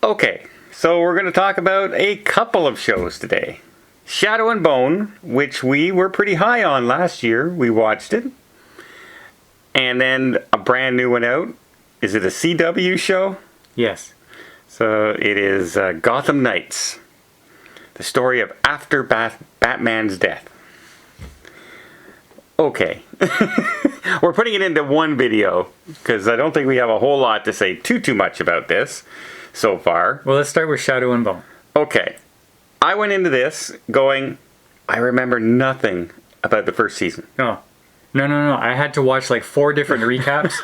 Okay, so we're going to talk about a couple of shows today. Shadow and Bone, which we were pretty high on last year. We watched it. And then a brand new one out. Is it a CW show? Yes. So it is Gotham Knights. The story of after Batman's death. Okay. We're putting it into one video because I don't think we have a whole lot to say too much about this so far. Well, let's start with Shadow and Bone. Okay. I went into this going, I remember nothing about the first season. No. I had to watch like 4 different recaps.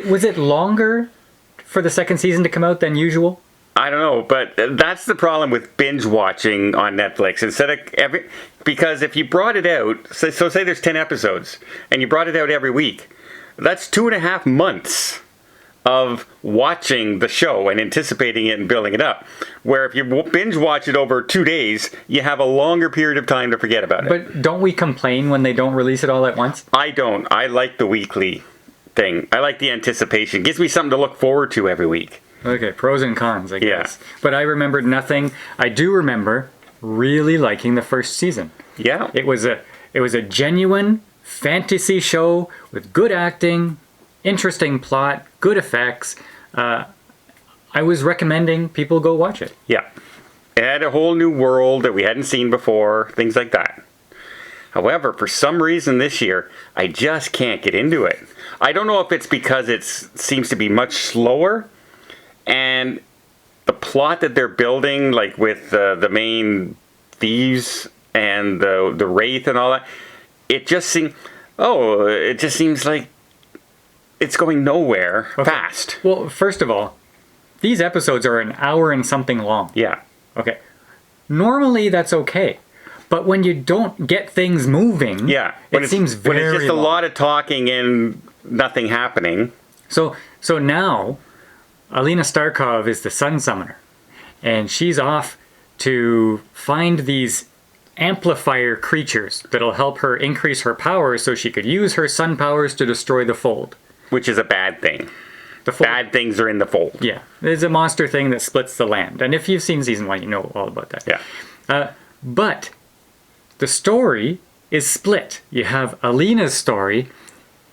Was it longer for the second season to come out than usual? I don't know, but that's the problem with binge watching on Netflix. Instead of because if you brought it out, so say there's 10 episodes, and you brought it out every week, that's 2.5 months of watching the show and anticipating it and building it up. Where if you binge watch it over 2 days, you have a longer period of time to forget about it. But don't we complain when they don't release it all at once? I don't. I like the weekly thing. I like the anticipation. It gives me something to look forward to every week. Okay, pros and cons, I guess. Yeah. But I remembered nothing. I do remember really liking the first season. Yeah. It was a genuine fantasy show with good acting, interesting plot, good effects. I was recommending people go watch it. Yeah. It had a whole new world that we hadn't seen before, things like that. However, for some reason this year, I just can't get into it. I don't know if it's because it seems to be much slower, and the plot that they're building, like with the main thieves and the Wraith and all that, it just seems like it's going nowhere fast. Well, first of all, these episodes are an hour and something long. Yeah. Okay. Normally that's okay. But when you don't get things moving, it seems very when it's just long. a lot of talking and nothing happening. So now, Alina Starkov is the Sun Summoner. And she's off to find these amplifier creatures that'll help her increase her powers so she could use her sun powers to destroy the Fold. Which is a bad thing. The Fold. Bad things are in the Fold. Yeah. There's a monster thing that splits the land. And if you've seen season 1, you know all about that. Yeah. But the story is split. You have Alina's story,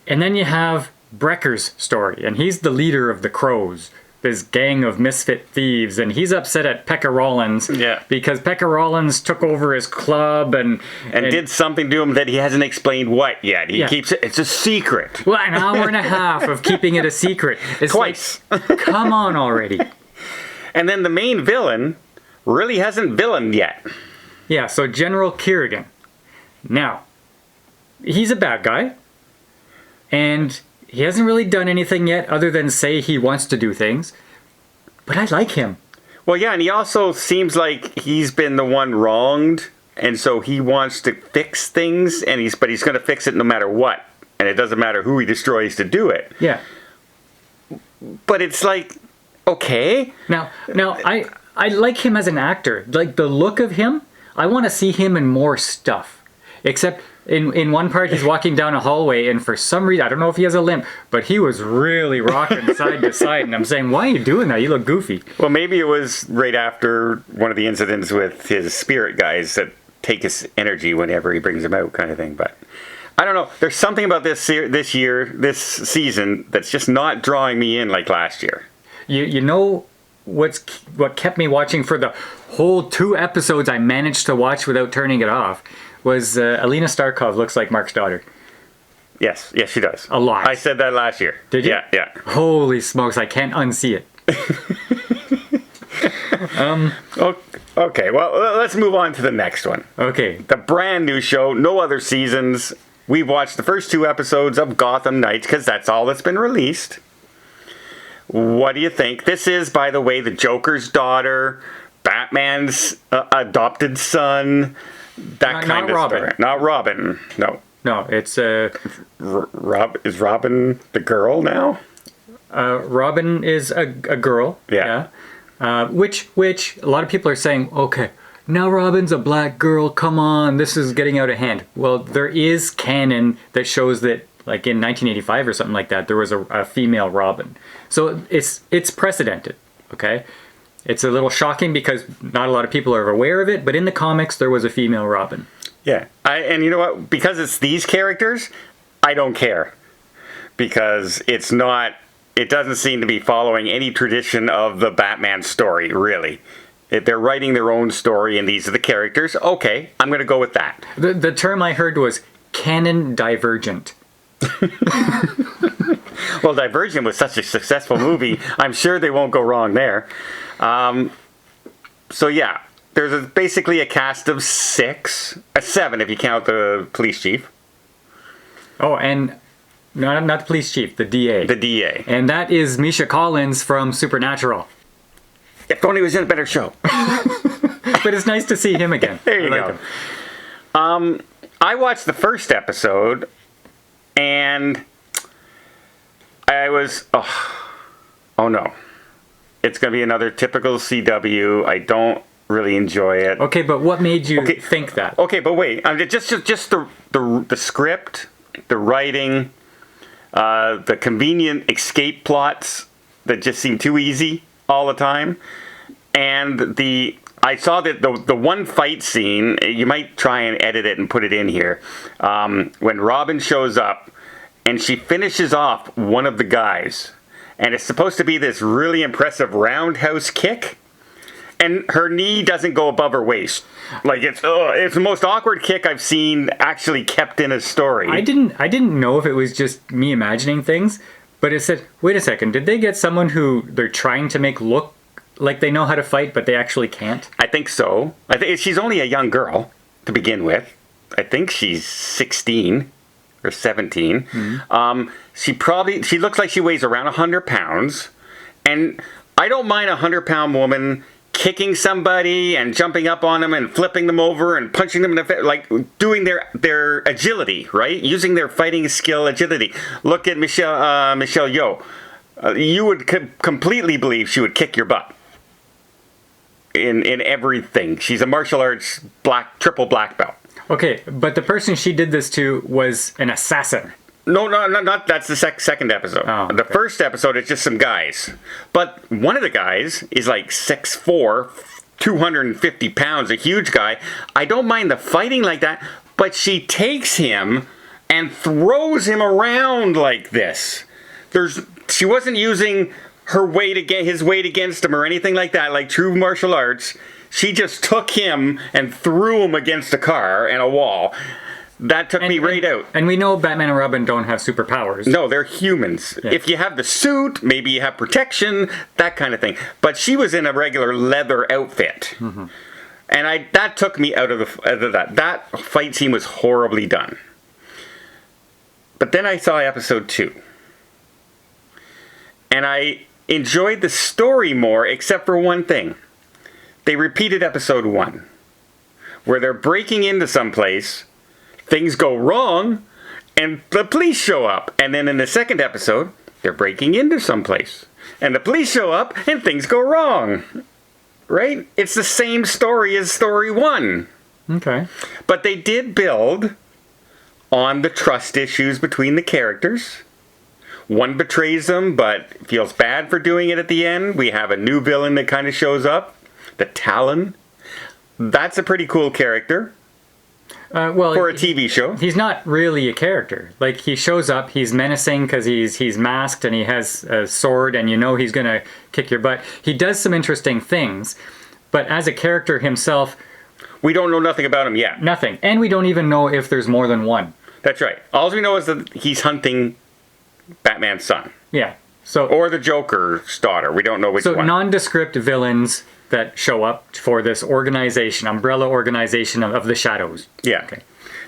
and then you have Brecker's story. And he's the leader of the Crows, this gang of misfit thieves, and he's upset at Pekka Rollins because Pekka Rollins took over his club and did something to him that he hasn't explained what yet. He keeps it, it's a secret. Well, an hour and a half of keeping it a secret. It's twice. Like, come on already. And then the main villain really hasn't villained yet. Yeah, so General Kerrigan. Now, he's a bad guy, and he hasn't really done anything yet other than say he wants to do things. But I like him. Well, yeah, and he also seems like he's been the one wronged, and so he wants to fix things, but he's going to fix it no matter what. And it doesn't matter who he destroys to do it. Yeah. But it's like, okay. Now I like him as an actor. Like the look of him, I want to see him in more stuff. Except in one part he's walking down a hallway and for some reason, I don't know if he has a limp, but he was really rocking side to side. And I'm saying, why are you doing that? You look goofy. Well, maybe it was right after one of the incidents with his spirit guys that take his energy whenever he brings them out kind of thing. But I don't know. There's something about this season that's just not drawing me in like last year. You know what kept me watching for the whole 2 episodes I managed to watch without turning it off was Alina Starkov looks like Mark's daughter. Yes, she does. A lot. I said that last year. Did you? Yeah. Holy smokes, I can't unsee it. Okay, well, let's move on to the next one. Okay. The brand new show, no other seasons. We've watched the first 2 episodes of Gotham Knights because that's all that's been released. What do you think? This is, by the way, the Joker's daughter, Batman's adopted son, that kind of Robin. story. Not Robin. No. No, it's is Robin the girl now? Robin is a girl. Yeah. Which a lot of people are saying, okay, now Robin's a black girl. Come on, this is getting out of hand. Well, there is canon that shows that like in 1985 or something like that, there was a female Robin. So it's precedented, okay? It's a little shocking because not a lot of people are aware of it, but in the comics there was a female Robin. Yeah. And you know what? Because it's these characters, I don't care. Because it doesn't seem to be following any tradition of the Batman story, really. If they're writing their own story and these are the characters, okay, I'm going to go with that. The term I heard was canon divergent. Well, Divergent was such a successful movie, I'm sure they won't go wrong there. So yeah, there's basically a cast of 7 if you count the police chief. Oh, and not the police chief, the DA. The DA. And that is Misha Collins from Supernatural. If only he was in a better show. But it's nice to see him again. There you go. I watched the first episode, and I was, oh no. It's going to be another typical CW. I don't really enjoy it. Okay, but what made you think that? Okay, but wait. Just the script, the writing, the convenient escape plots that just seem too easy all the time, and I saw that the one fight scene, you might try and edit it and put it in here, when Robin shows up and she finishes off one of the guys, and it's supposed to be this really impressive roundhouse kick, and her knee doesn't go above her waist. Like it's the most awkward kick I've seen actually kept in a story. I didn't know if it was just me imagining things, but it said, wait a second, did they get someone who they're trying to make look like they know how to fight, but they actually can't? I think so. I think she's only a young girl to begin with. I think she's 16 or 17. Mm-hmm. She looks like she weighs around 100 pounds. And I don't mind a 100-pound woman kicking somebody and jumping up on them and flipping them over and punching them in the face, like doing their agility, right? Using their fighting skill agility. Look at Michelle Yeoh. You would completely believe she would kick your butt in everything. She's a martial arts triple black belt. Okay, but the person she did this to was an assassin. No, not that's the second episode. Oh, okay. The first episode is just some guys. But one of the guys is like 6'4", 250 pounds, a huge guy. I don't mind the fighting like that, but she takes him and throws him around like this. She wasn't using his weight against him or anything like that, like true martial arts. She just took him and threw him against a car and a wall. That took me right out. And we know Batman and Robin don't have superpowers. No, they're humans. Yeah. If you have the suit, maybe you have protection, that kind of thing. But she was in a regular leather outfit. Mm-hmm. And that took me out of that. That fight scene was horribly done. But then I saw episode 2. And I enjoyed the story more, except for one thing. They repeated episode 1, where they're breaking into someplace, things go wrong, and the police show up. And then in the second episode, they're breaking into someplace, and the police show up, and things go wrong. Right? It's the same story as story 1. Okay. But they did build on the trust issues between the characters. One betrays them, but feels bad for doing it at the end. We have a new villain that kind of shows up. The Talon. That's a pretty cool character. For a TV show. He's not really a character. Like, he shows up, he's menacing because he's masked and he has a sword and you know he's going to kick your butt. He does some interesting things, but as a character himself... We don't know nothing about him yet. Nothing. And we don't even know if there's more than one. That's right. All we know is that he's hunting Batman's son. Yeah. Or the Joker's daughter. We don't know which one. So nondescript villains that show up for this organization, umbrella organization of the shadows. Yeah. Okay.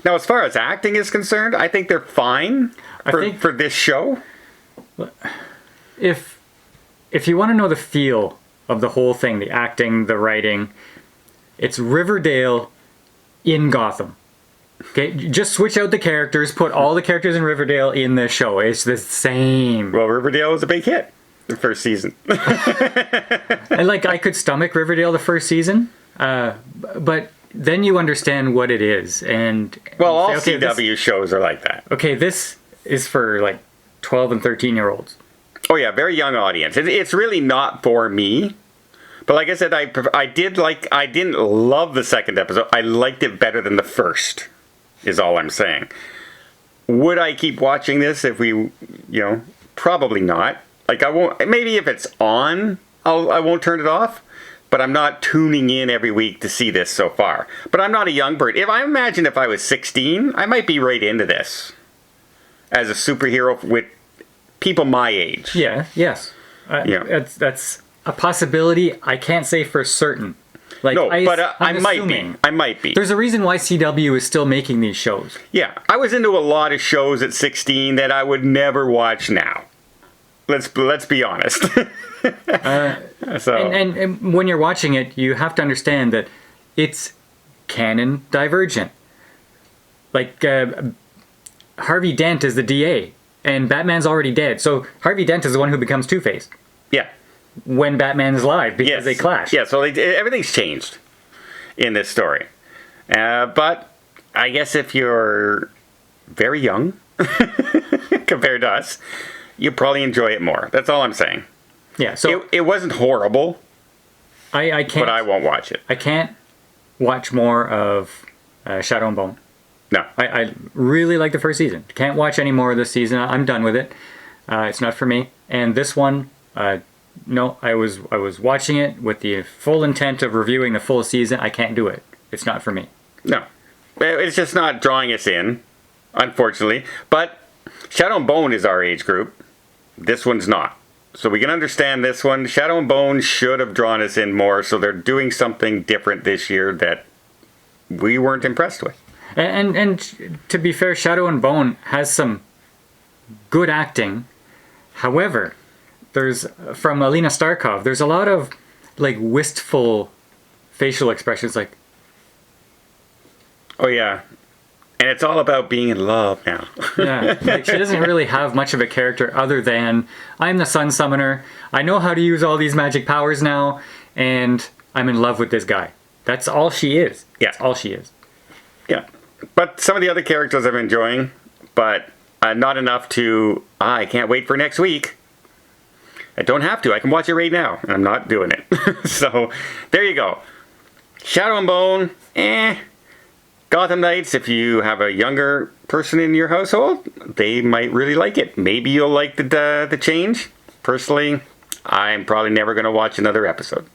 Now, as far as acting is concerned, I think they're fine for this show. If you want to know the feel of the whole thing, the acting, the writing, it's Riverdale in Gotham. Okay, just switch out the characters, put all the characters in Riverdale in the show. It's the same. Well, Riverdale was a big hit the first season. And I could stomach Riverdale the first season, but then you understand what it is. And all CW shows are like that. Okay, this is for like 12 and 13-year-olds. Oh yeah, very young audience. It's really not for me. But like I said, I didn't love the second episode. I liked it better than the first, is all I'm saying. Would I keep watching this if probably not. Like I won't, maybe if it's on, I won't turn it off. But I'm not tuning in every week to see this so far. But I'm not a young bird. If I was 16, I might be right into this. As a superhero with people my age. Yeah, yes. That's a possibility. I can't say for certain. Like, no, I'm but I might assuming. be. I might be. There's a reason why CW is still making these shows. Yeah, I was into a lot of shows at 16 that I would never watch now. Let's be honest. And when you're watching it, you have to understand that it's canon divergent. Like, Harvey Dent is the DA, and Batman's already dead. So Harvey Dent is the one who becomes Two-Face Yeah. when Batman's alive because they clash. Yeah, so everything's changed in this story. But I guess if you're very young compared to us, you probably enjoy it more. That's all I'm saying. Yeah, so it wasn't horrible, I can't. but I won't watch it. I can't watch more of Shadow and Bone. No. I really like the first season. Can't watch any more of this season. I'm done with it. It's not for me. And this one, no, I was watching it with the full intent of reviewing the full season. I can't do it. It's not for me. No. It's just not drawing us in, unfortunately. But Shadow and Bone is our age group. This one's not. So we can understand this one. Shadow and Bone should have drawn us in more, so they're doing something different this year that we weren't impressed with. And to be fair, Shadow and Bone has some good acting. However, there's from Alina Starkov, there's a lot of like wistful facial expressions like, oh yeah. And it's all about being in love now. yeah, like she doesn't really have much of a character other than I'm the sun summoner. I know how to use all these magic powers now, and I'm in love with this guy. That's all she is. Yeah. That's all she is. Yeah. But some of the other characters I'm enjoying, but not enough to, I can't wait for next week. I don't have to. I can watch it right now, and I'm not doing it. So, there you go. Shadow and Bone, Gotham Knights, if you have a younger person in your household, they might really like it. Maybe you'll like the change. Personally, I'm probably never going to watch another episode.